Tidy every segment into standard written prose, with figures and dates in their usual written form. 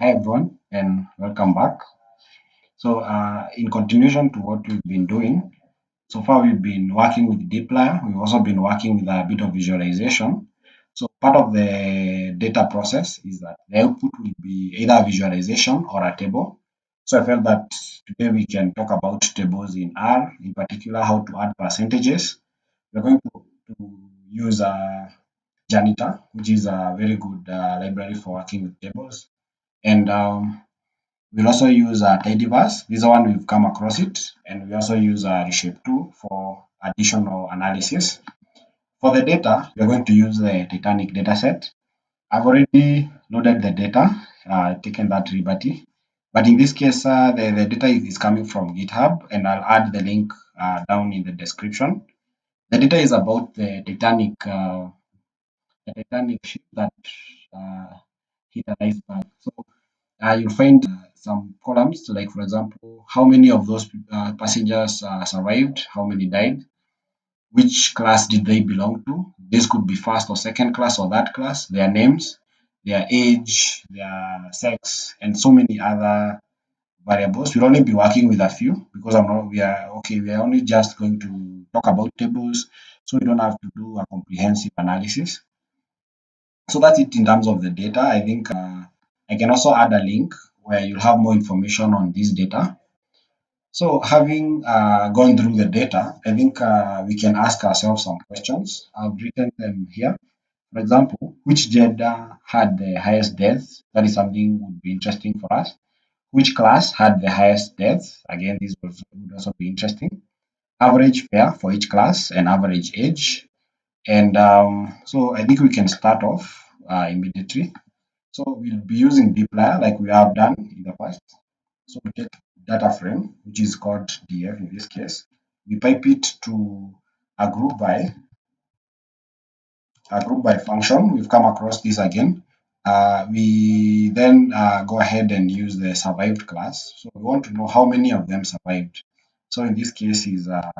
Hi everyone and welcome back. In continuation to what we've been doing, so far we've been working with deep layer. We've also been working with a bit of visualization. So part of the data process is that the output will be either a visualization or a table. So I felt that today we can talk about tables in R, in particular how to add percentages. We're going to use a Janitor, which is a very good library for working with tables. And we'll also use Tidyverse. This one we've come across it, and we also use Reshape 2 for additional analysis. For the data, we're going to use the Titanic Dataset. I've already loaded the data, taken that liberty. But in this case, the data is coming from GitHub, and I'll add the link down in the description. The data is about the Titanic ship that uh, hit an iceberg. So you'll find some columns, like for example, how many of those passengers survived, how many died, which class did they belong to. This could be first or second class or that class, their names, their age, their sex, and so many other variables. We'll only be working with a few because we are only just going to talk about tables, so we don't have to do a comprehensive analysis. So that's it in terms of the data. I think I can also add a link where you'll have more information on this data. So having gone through the data, I think we can ask ourselves some questions. I've written them here. For example, which gender had the highest deaths? That is something would be interesting for us. Which class had the highest deaths? Again, this would also be interesting. Average pair for each class and average age. And so I think we can start off immediately. So we'll be using dplyr like we have done in the past. So we take data frame, which is called df in this case. We pipe it to a group by function. We've come across this again. We then go ahead and use the survived class. So we want to know how many of them survived. So in this case is the,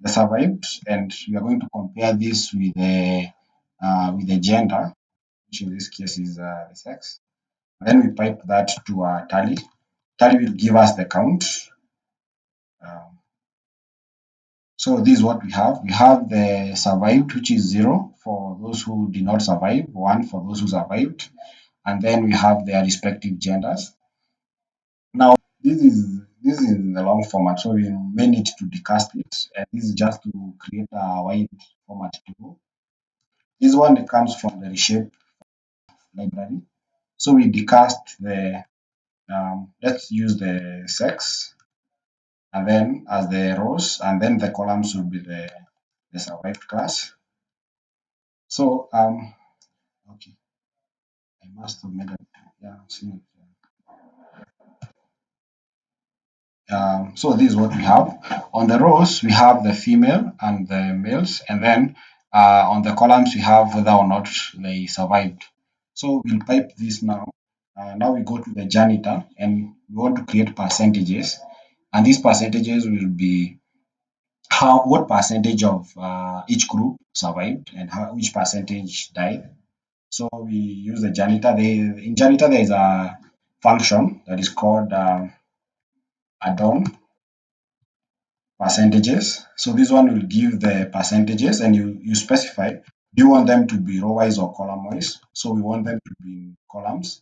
the survived, and we are going to compare this with the gender, which in this case is the sex. Then we pipe that to a tally. Tally will give us the count. Um, so this is what we have. We have the survived, which is 0 for those who did not survive, 1 for those who survived, and then we have their respective genders. Now this is in the long format, so we may need to decast it, and this is just to create a wide format table. This one comes from the reshape library. So we decast the let's use the sex and then as the rows, and then the columns will be the survived class. So okay, I must have made it. Yeah, I've seen it. So this is what we have. On the rows, we have the female and the males, and then on the columns, we have whether or not they survived. So we'll pipe this now. Now we go to the janitor, and we want to create percentages, and these percentages will be what percentage of each group survived and which percentage died. So we use the janitor. In janitor, there is a function that is called add-on percentages. So this one will give the percentages, and you specify, do you want them to be row wise or column wise? So we want them to be in columns.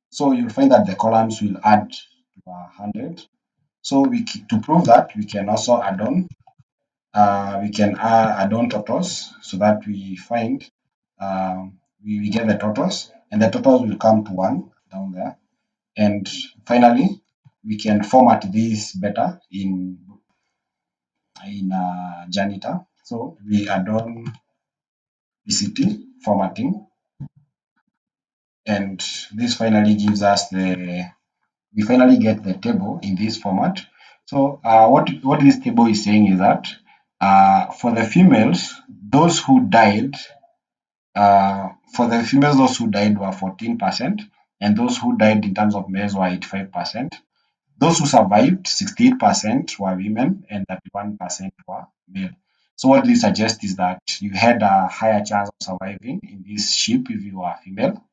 So you'll find that the columns will add to 100. So to prove that, we can also add on. We can add on totals so that we find we get the totals, and the totals will come to 1 down there. And finally, we can format this better in janitor. So we add on PCT formatting, and this finally gives us we finally get the table in this format. So what this table is saying is that for the females, those who died, those who died were 14%, and those who died in terms of males were 85%. Those who survived, 68% were women and 31% were male. So what this suggests is that you had a higher chance of surviving in this ship if you are female.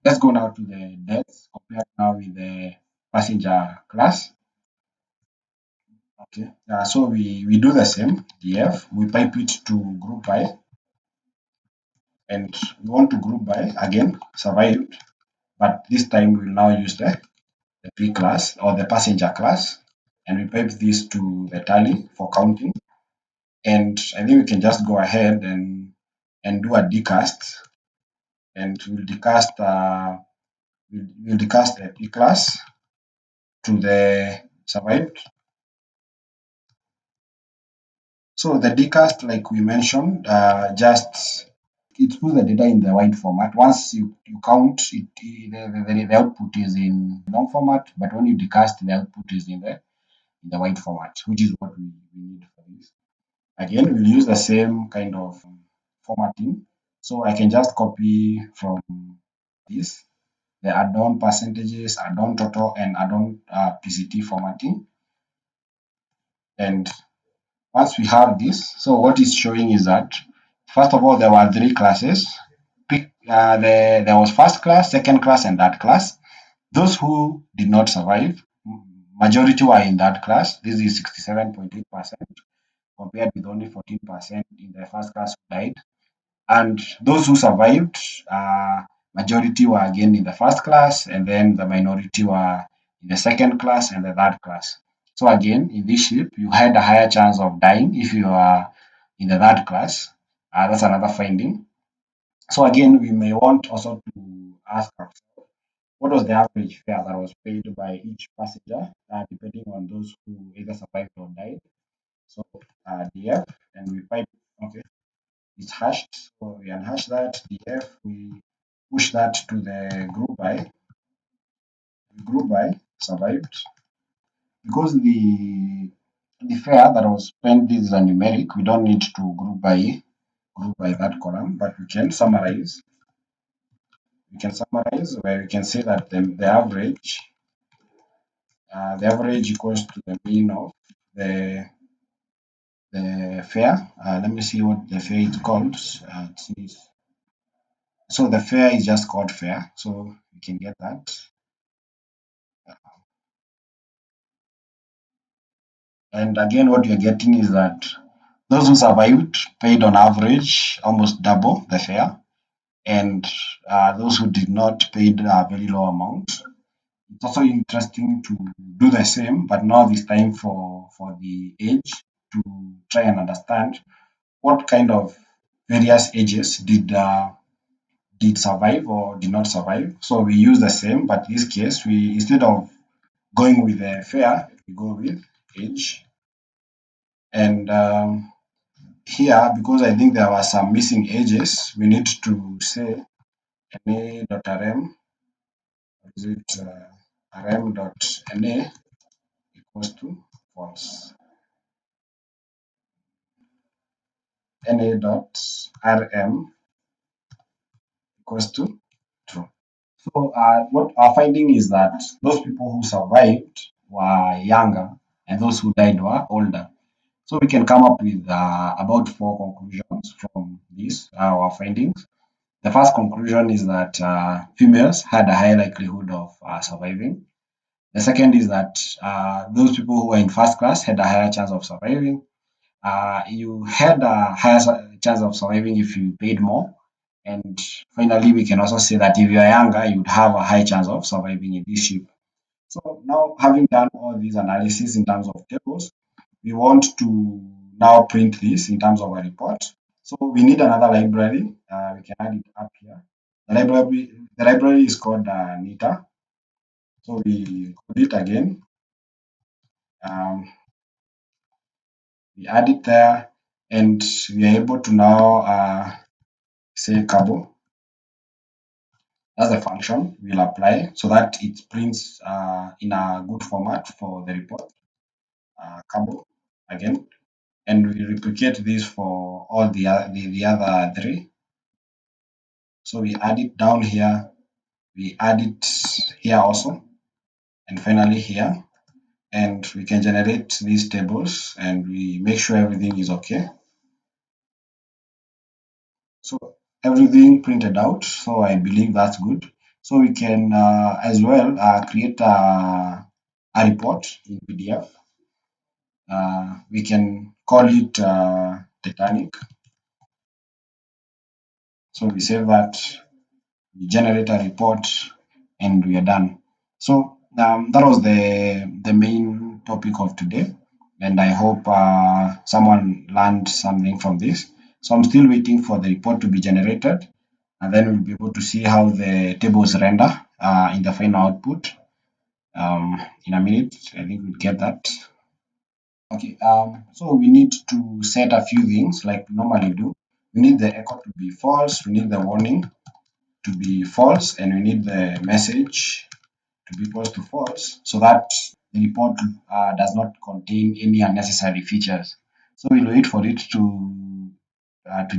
Let's go now to the deaths compared now with the passenger class. Okay, so we do the same. DF, we pipe it to group I, and we want to group by again survived, but this time we'll now use the P class or the passenger class, and we pipe this to the tally for counting. And I think we can just go ahead and do a decast, and we'll decast the P class to the survived. So the decast, like we mentioned, just it puts the data in the wide format. Once you count it, the output is in long format, but when you decast, the output is in the wide format, which is what we need for this. Again, we'll use the same kind of formatting. So I can just copy from this, the add-on percentages, add-on total, and add-on PCT formatting. And once we have this, so what it's showing is that, first of all, there were three classes. There was first class, second class, and third class. Those who did not survive, majority were in that class. This is 67.8%, compared with only 14% in the first class who died. And those who survived, majority were again in the first class, and then the minority were in the second class and the third class. So again, in this ship, you had a higher chance of dying if you are in the third class. That's another finding. So again, we may want also to ask ourselves, what was the average fare that was paid by each passenger, depending on those who either survived or died. So DF, and we pipe, okay, it's hashed. So we unhash that. DF, we push that to the group by survived. Because the fare that was spent, this is a numeric, we don't need to group by that column, but we can summarize. We can summarize where we can say that the average equals to the mean of the fare. Let me see what the fare is called. So the fare is just called fare. So you can get that. And again, what you're getting is that those who survived paid on average almost double the fare, and those who did not paid a very low amount. It's also interesting to do the same, but now this time for the age, to try and understand what kind of various ages did survive or did not survive. So we use the same, but in this case, we instead of going with the fare, we go with age. And here, because I think there were some missing ages, we need to say na.rm, is it rm.na equals to false. na.rm equals to true. So what our finding is that those people who survived were younger and those who died were older. So we can come up with about four conclusions from this, our findings. The first conclusion is that females had a high likelihood of surviving. The second is that those people who were in first class had a higher chance of surviving. You had a higher chance of surviving if you paid more. And finally, we can also say that if you are younger, you'd have a high chance of surviving in this ship. So now, having done all these analysis in terms of tables, we want to now print this in terms of a report. So we need another library. We can add it up here. The library is called Nita. So we code it again. We add it there, and we are able to now say cabo. That's the function we'll apply so that it prints in a good format for the report. Cabo again, and we replicate this for all the other three. So we add it down here, we add it here also, and finally here. and we can generate these tables and we make sure everything is okay. So everything printed out. So I believe that's good. So we can as well create a report in PDF. We can call it Titanic. So we save that, we generate a report, and we are done. So that was the main topic of today, and I hope someone learned something from this. So I'm still waiting for the report to be generated, and then we'll be able to see how the tables render in the final output. In a minute, I think we'll get that. Okay, so we need to set a few things like we normally do. We need the echo to be false, we need the warning to be false, and we need the message to be equals to false so that the report does not contain any unnecessary features. So we'll wait for it to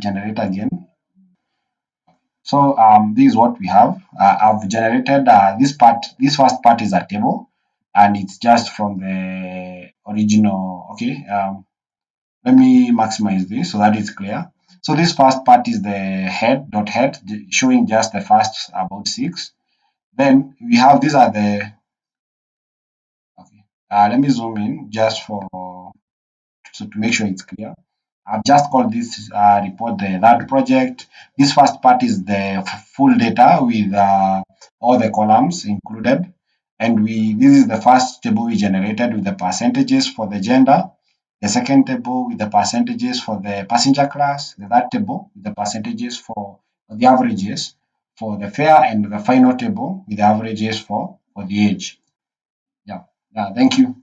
generate again. So this is what we have. I've generated this part. This first part is a table, and it's just from the original. Okay. Let me maximize this so that it's clear. So this first part is the head showing just the first about six. Then we have these are the okay. Let me zoom in just for so to make sure it's clear. I've just called this report the third project. This first part is the full data with all the columns included. And this is the first table we generated with the percentages for the gender, the second table with the percentages for the passenger class, the third table with the percentages for the averages for the fare, and the final table with the averages for the age. Yeah, yeah, thank you.